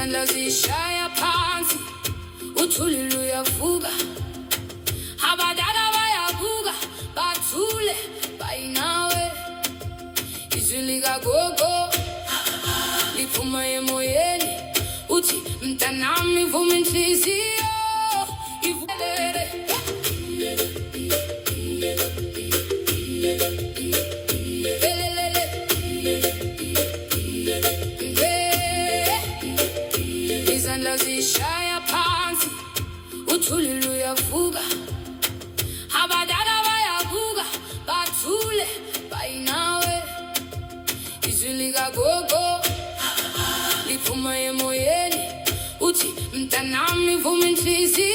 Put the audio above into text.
izandla zishaya phansi uthuli luyavuka abadala bayabuka bathule bayinawe izwi likagogo liphuma emoyeni uthi mntanami vuma inhliziyo ivulele izandla zishaya phansi uthuli luyavuka abadala bayabuka bathule bayinawe izwi likagogo liphuma emoyeni uthi mntanami vuma inhliziyo